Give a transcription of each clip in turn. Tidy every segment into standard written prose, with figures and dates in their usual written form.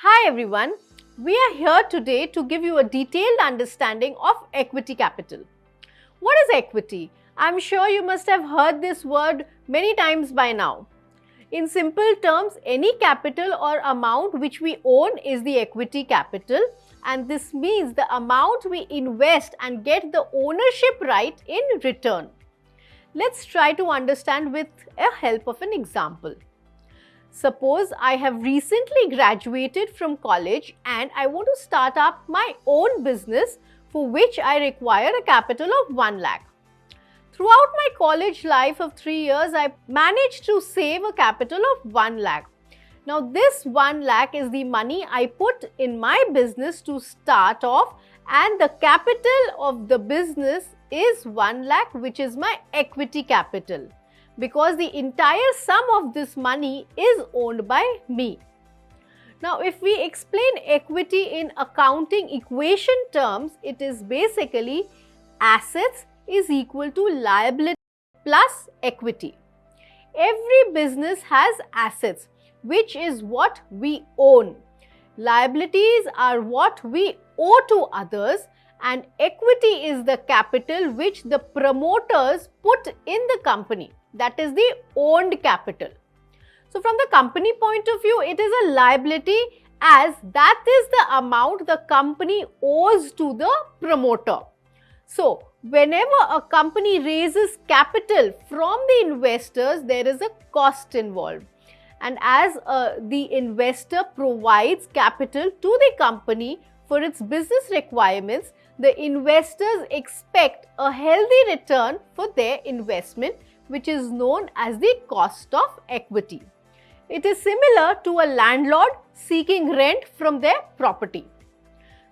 Hi everyone, we are here today to give you a detailed understanding of equity capital. What is equity? I'm sure you must have heard this word many times by now. In simple terms, any capital or amount which we own is the equity capital, and this means the amount we invest and get the ownership right in return. Let's try to understand with a help of an example. Suppose I have recently graduated from college and I want to start up my own business for which I require a capital of 1 lakh. Throughout my college life of 3 years, I managed to save a capital of 1 lakh. Now this 1 lakh is the money I put in my business to start off, and the capital of the business is 1 lakh, which is my equity capital, because the entire sum of this money is owned by me. Now, if we explain equity in accounting equation terms, it is basically assets is equal to liability plus equity. Every business has assets, which is what we own. Liabilities are what we owe to others, and equity is the capital which the promoters put in the company. That is the owned capital. So from the company point of view, it is a liability, as that is the amount the company owes to the promoter. So whenever a company raises capital from the investors, there is a cost involved. And as the investor provides capital to the company for its business requirements, the investors expect a healthy return for their investment, which is known as the cost of equity. It is similar to a landlord seeking rent from their property.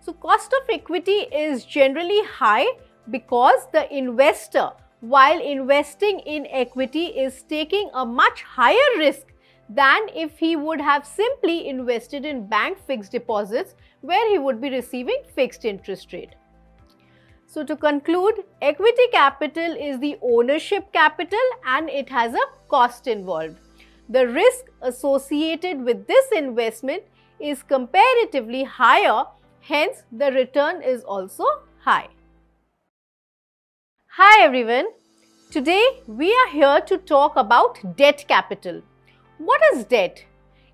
So cost of equity is generally high because the investor, while investing in equity, is taking a much higher risk than if he would have simply invested in bank fixed deposits, where he would be receiving fixed interest rate. So to conclude, equity capital is the ownership capital and it has a cost involved. The risk associated with this investment is comparatively higher, hence the return is also high. Hi everyone, today we are here to talk about debt capital. What is debt?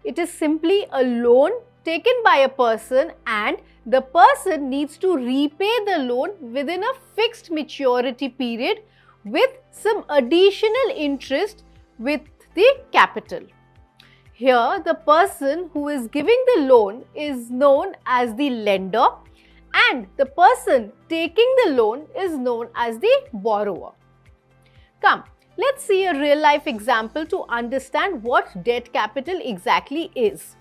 It is simply a loan taken by a person, and the person needs to repay the loan within a fixed maturity period with some additional interest with the capital. Here, the person who is giving the loan is known as the lender, and the person taking the loan is known as the borrower. Come, let's see a real life example to understand what debt capital exactly is.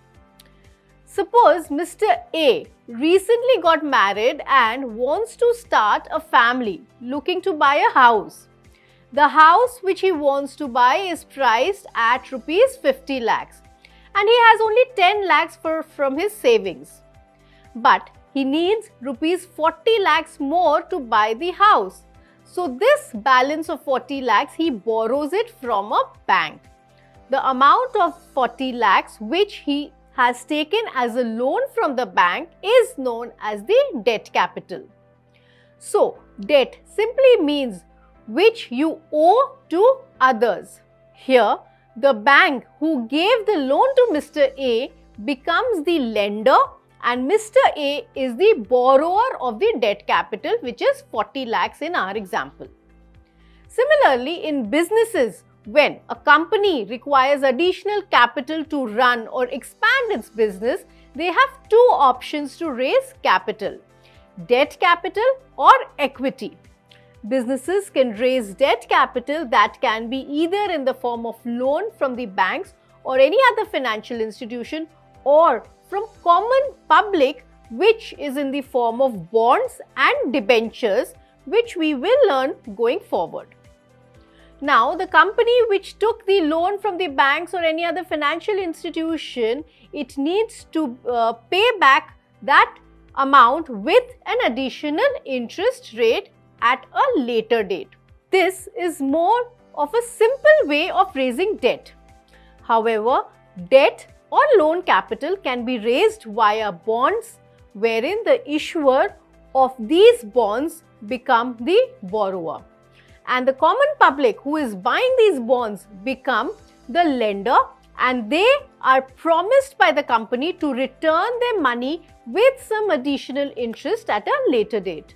Suppose Mr. A recently got married and wants to start a family looking to buy a house. The house which he wants to buy is priced at rupees 50 lakhs, and he has only 10 lakhs from his savings. But he needs rupees 40 lakhs more to buy the house. So this balance of 40 lakhs, he borrows it from a bank. The amount of 40 lakhs which he has taken as a loan from the bank is known as the debt capital. So, debt simply means which you owe to others. Here, the bank who gave the loan to Mr. A becomes the lender, and Mr. A is the borrower of the debt capital, which is 40 lakhs in our example. Similarly, in businesses, when a company requires additional capital to run or expand its business, they have two options to raise capital: debt capital or equity. Businesses can raise debt capital that can be either in the form of loan from the banks or any other financial institution, or from common public, which is in the form of bonds and debentures, which we will learn going forward. Now, the company which took the loan from the banks or any other financial institution, it needs to pay back that amount with an additional interest rate at a later date. This is more of a simple way of raising debt. However, debt or loan capital can be raised via bonds wherein the issuer of these bonds become the borrower and the common public who is buying these bonds become the lender, and they are promised by the company to return their money with some additional interest at a later date.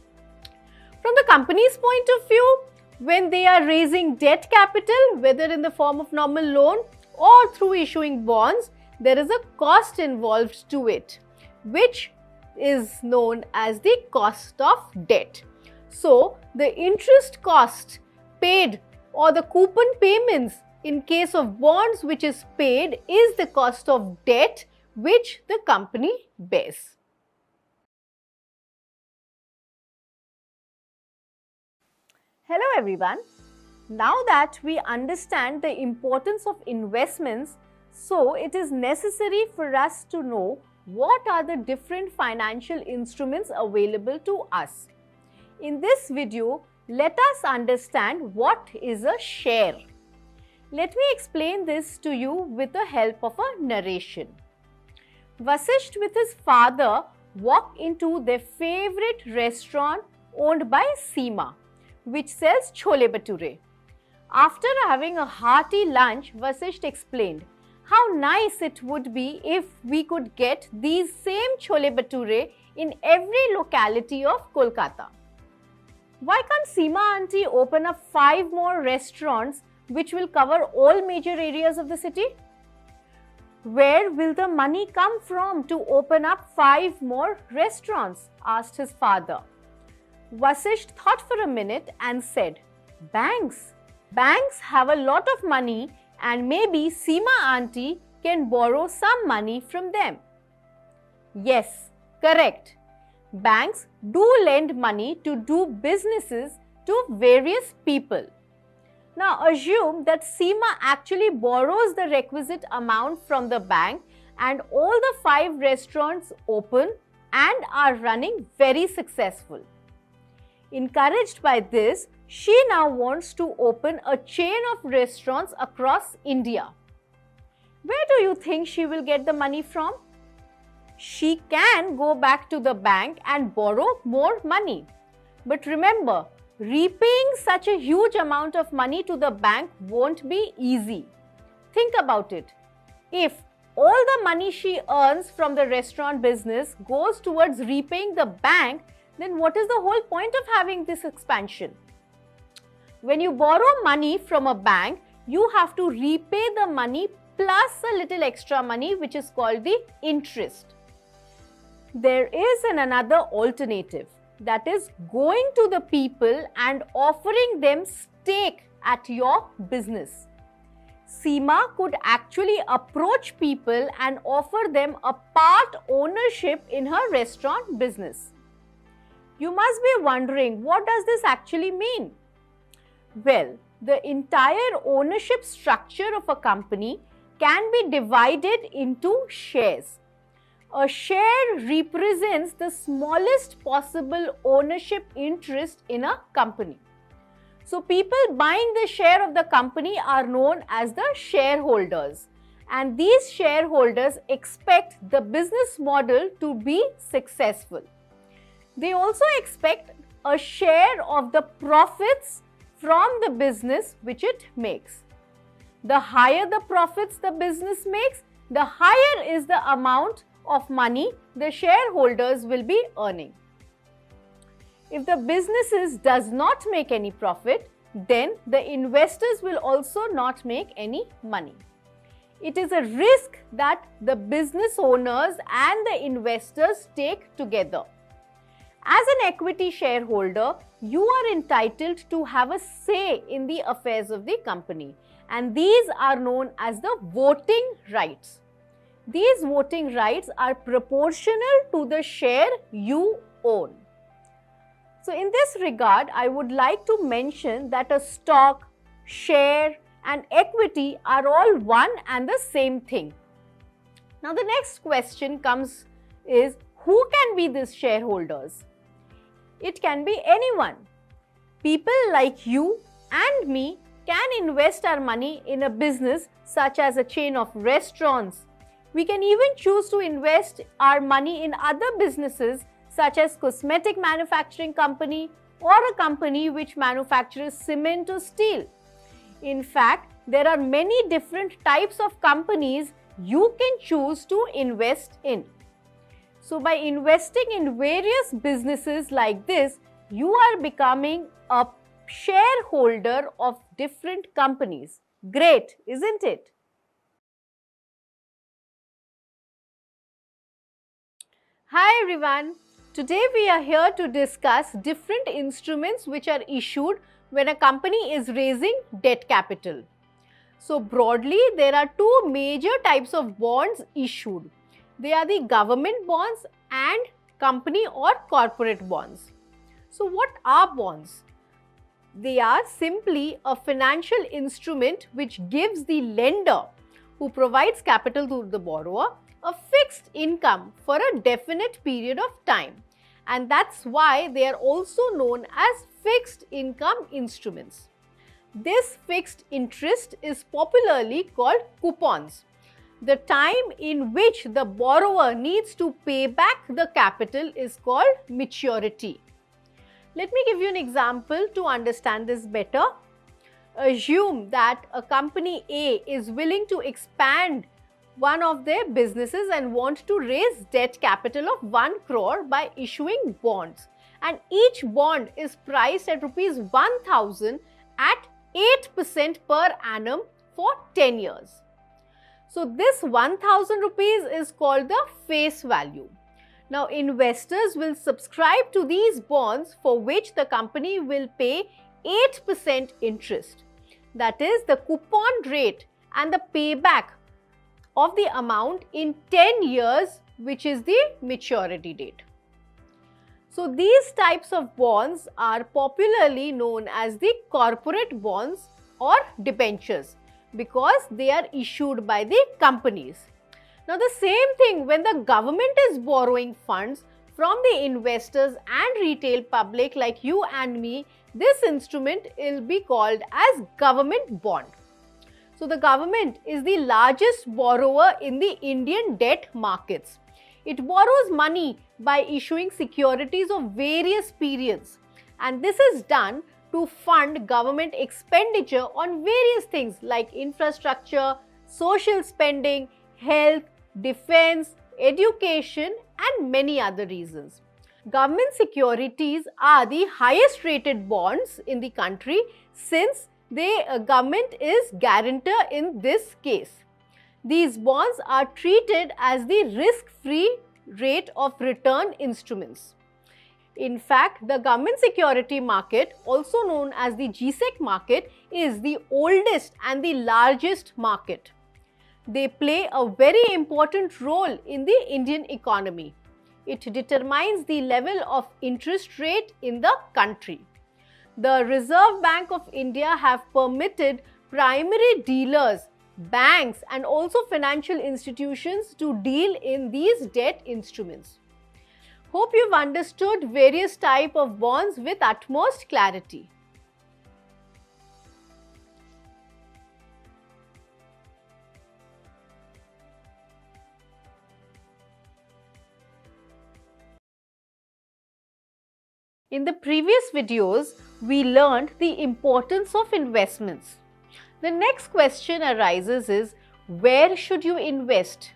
From the company's point of view, when they are raising debt capital, whether in the form of normal loan or through issuing bonds, there is a cost involved to it, which is known as the cost of debt. So, the interest cost paid or the coupon payments in case of bonds which is paid is the cost of debt which the company bears. Hello everyone. Now that we understand the importance of investments, so it is necessary for us to know what are the different financial instruments available to us. In this video, let us understand what is a share. Let me explain this to you with the help of a narration. Vasisht with his father walked into their favorite restaurant owned by Seema, which sells chole bhature. After having a hearty lunch, Vasisht explained how nice it would be if we could get these same chole bhature in every locality of Kolkata. Why can't Seema auntie open up 5 more restaurants which will cover all major areas of the city? Where will the money come from to open up 5 more restaurants? Asked his father. Vasisht thought for a minute and said, banks. Banks have a lot of money and maybe Seema auntie can borrow some money from them. Yes, correct. Banks do lend money to do businesses to various people. Now assume that Seema actually borrows the requisite amount from the bank and all the 5 restaurants open and are running very successful. Encouraged by this, she now wants to open a chain of restaurants across India. Where do you think she will get the money from? She can go back to the bank and borrow more money. But remember, repaying such a huge amount of money to the bank won't be easy. Think about it. If all the money she earns from the restaurant business goes towards repaying the bank, then what is the whole point of having this expansion? When you borrow money from a bank, you have to repay the money plus a little extra money, which is called the interest. There is another alternative, that is going to the people and offering them stake at your business. Seema could actually approach people and offer them a part ownership in her restaurant business. You must be wondering, what does this actually mean? Well, the entire ownership structure of a company can be divided into shares. A share represents the smallest possible ownership interest in a company. So, people buying the share of the company are known as the shareholders, and these shareholders expect the business model to be successful. They also expect a share of the profits from the business which it makes. The higher the profits the business makes, the higher is the amount of money the shareholders will be earning. If the business does not make any profit, then the investors will also not make any money. It is a risk that the business owners and the investors take together. As an equity shareholder, you are entitled to have a say in the affairs of the company, and these are known as the voting rights. These voting rights are proportional to the share you own. So, in this regard, I would like to mention that a stock, share and equity are all one and the same thing. Now, the next question comes is, who can be these shareholders? It can be anyone. People like you and me can invest our money in a business such as a chain of restaurants, We can even choose to invest our money in other businesses such as cosmetic manufacturing company or a company which manufactures cement or steel. In fact, there are many different types of companies you can choose to invest in. So by investing in various businesses like this, you are becoming a shareholder of different companies. Great, isn't it? Hi everyone. Today we are here to discuss different instruments which are issued when a company is raising debt capital. So broadly, there are two major types of bonds issued. They are the government bonds and company or corporate bonds. So what are bonds? They are simply a financial instrument which gives the lender who provides capital to the borrower a fixed income for a definite period of time, and that's why they are also known as fixed income instruments. This fixed interest is popularly called coupons. The time in which the borrower needs to pay back the capital is called maturity. Let me give you an example to understand this better. Assume that a company A is willing to expand one of their businesses and want to raise debt capital of 1 crore by issuing bonds, and each bond is priced at rupees 1000 at 8% per annum for 10 years. So this 1000 rupees is called the face value. Now investors will subscribe to these bonds for which the company will pay 8% interest. That is the coupon rate and the payback of the amount in 10 years, which is the maturity date. So these types of bonds are popularly known as the corporate bonds or debentures because they are issued by the companies. Now the same thing when the government is borrowing funds from the investors and retail public like you and me, this instrument will be called as government bond. So the government is the largest borrower in the Indian debt markets. It borrows money by issuing securities of various periods, and this is done to fund government expenditure on various things like infrastructure, social spending, health, defense, education and many other reasons. Government securities are the highest rated bonds in the country since the government is guarantor in this case. These bonds are treated as the risk-free rate of return instruments. In fact, the government security market, also known as the GSEC market, is the oldest and the largest market. They play a very important role in the Indian economy. It determines the level of interest rate in the country. The Reserve Bank of India have permitted primary dealers, banks and also financial institutions to deal in these debt instruments. Hope you've understood various types of bonds with utmost clarity. In the previous videos, we learned the importance of investments. The next question arises is, where should you invest?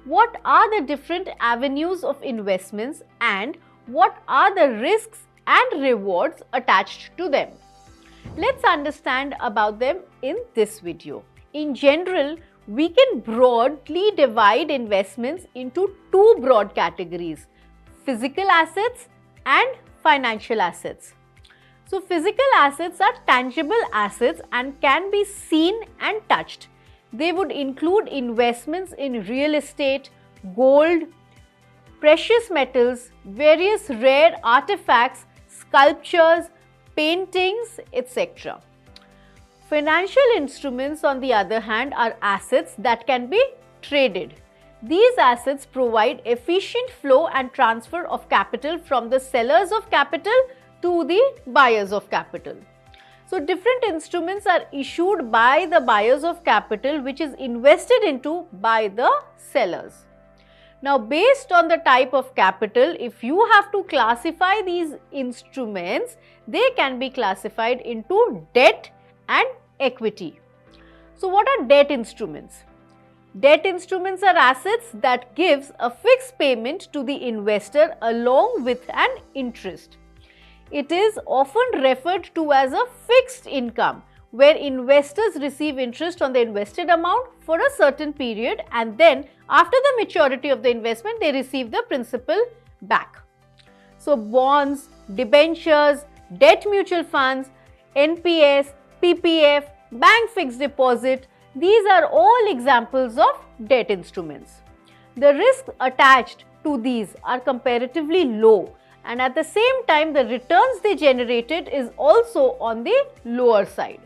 What are the different avenues of investments and what are the risks and rewards attached to them? Let's understand about them in this video. In general, we can broadly divide investments into two broad categories: physical assets and financial assets. So physical assets are tangible assets and can be seen and touched. They would include investments in real estate, gold, precious metals, various rare artifacts, sculptures, paintings, etc. Financial instruments, on the other hand, are assets that can be traded. These assets provide efficient flow and transfer of capital from the sellers of capital to the buyers of capital. So different instruments are issued by the buyers of capital, which is invested into by the sellers. Now based on the type of capital, if you have to classify these instruments, they can be classified into debt and equity. So what are debt instruments? Debt instruments are assets that gives a fixed payment to the investor along with an interest. It is often referred to as a fixed income, where investors receive interest on the invested amount for a certain period, and then after the maturity of the investment, they receive the principal back. So bonds, debentures, debt mutual funds, NPS, PPF, bank fixed deposit, these are all examples of debt instruments. The risks attached to these are comparatively low, and at the same time the returns they generated is also on the lower side.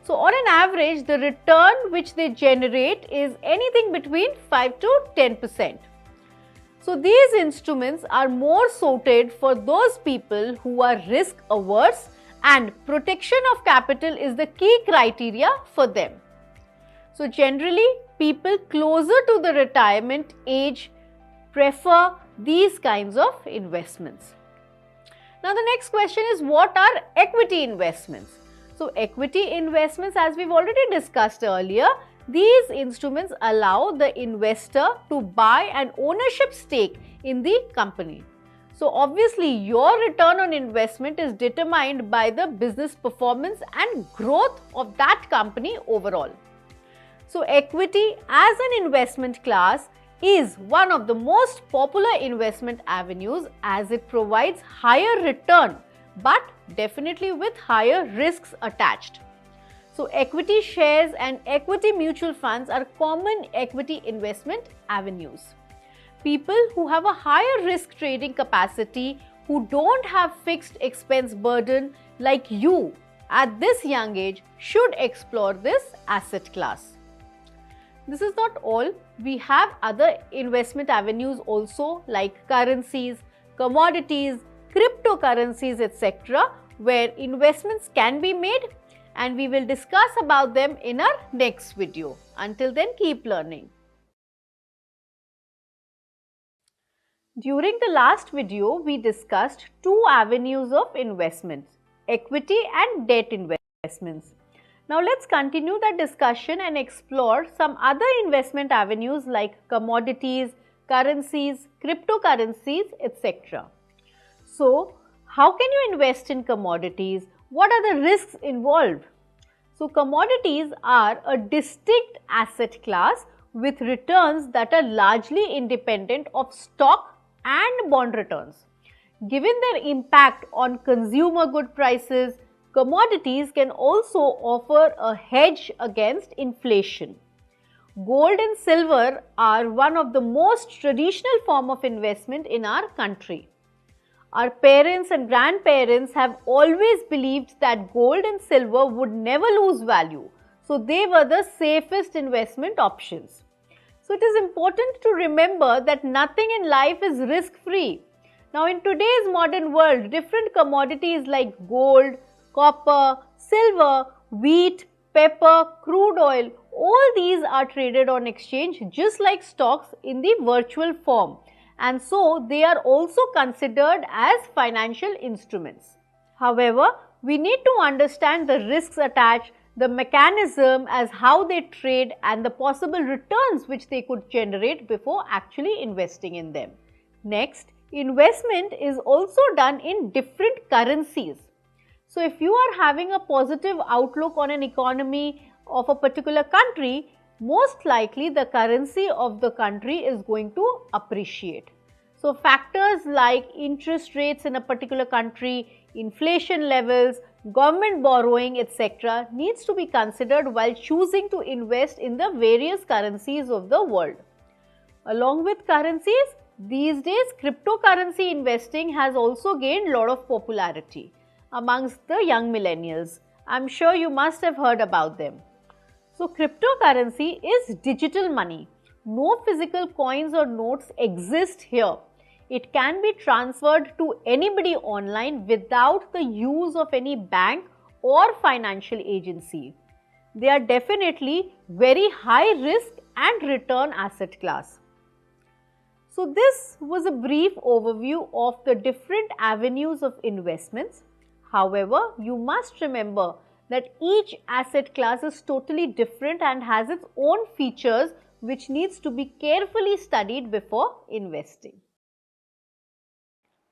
So on an average, the return which they generate is anything between 5 to 10%. So these instruments are more suited for those people who are risk averse, and protection of capital is the key criteria for them. So generally, people closer to the retirement age prefer these kinds of investments. Now the next question is, what are equity investments? So equity investments, as we've already discussed earlier, these instruments allow the investor to buy an ownership stake in the company. So obviously your return on investment is determined by the business performance and growth of that company overall. So equity as an investment class is one of the most popular investment avenues, as it provides higher return but definitely with higher risks attached. So equity shares and equity mutual funds are common equity investment avenues. People who have a higher risk trading capacity, who don't have fixed expense burden like you at this young age, should explore this asset class. This is not all. We have other investment avenues also, like currencies, commodities, cryptocurrencies, etc., where investments can be made, and we will discuss about them in our next video. Until then, keep learning. During the last video, we discussed two avenues of investments, equity and debt investments. Now let's continue the discussion and explore some other investment avenues like commodities, currencies, cryptocurrencies, etc. So, how can you invest in commodities? What are the risks involved? So, commodities are a distinct asset class with returns that are largely independent of stock and bond returns. Given their impact on consumer good prices, commodities can also offer a hedge against inflation. Gold and silver are one of the most traditional form of investment in our country. Our parents and grandparents have always believed that gold and silver would never lose value, so they were the safest investment options. So it is important to remember that nothing in life is risk-free. Now in today's modern world, different commodities like gold, copper, silver, wheat, pepper, crude oil, all these are traded on exchange just like stocks in the virtual form, and so they are also considered as financial instruments. However, we need to understand the risks attached, the mechanism as how they trade, and the possible returns which they could generate before actually investing in them. Next, investment is also done in different currencies. So if you are having a positive outlook on an economy of a particular country, most likely the currency of the country is going to appreciate. So factors like interest rates in a particular country, inflation levels, government borrowing, etc. needs to be considered while choosing to invest in the various currencies of the world. Along with currencies, these days cryptocurrency investing has also gained a lot of popularity amongst the young millennials. I'm sure you must have heard about them. So cryptocurrency is digital money. No physical coins or notes exist here. It can be transferred to anybody online without the use of any bank or financial agency. They are definitely very high risk and return asset class. So this was a brief overview of the different avenues of investments. However, you must remember that each asset class is totally different and has its own features which needs to be carefully studied before investing.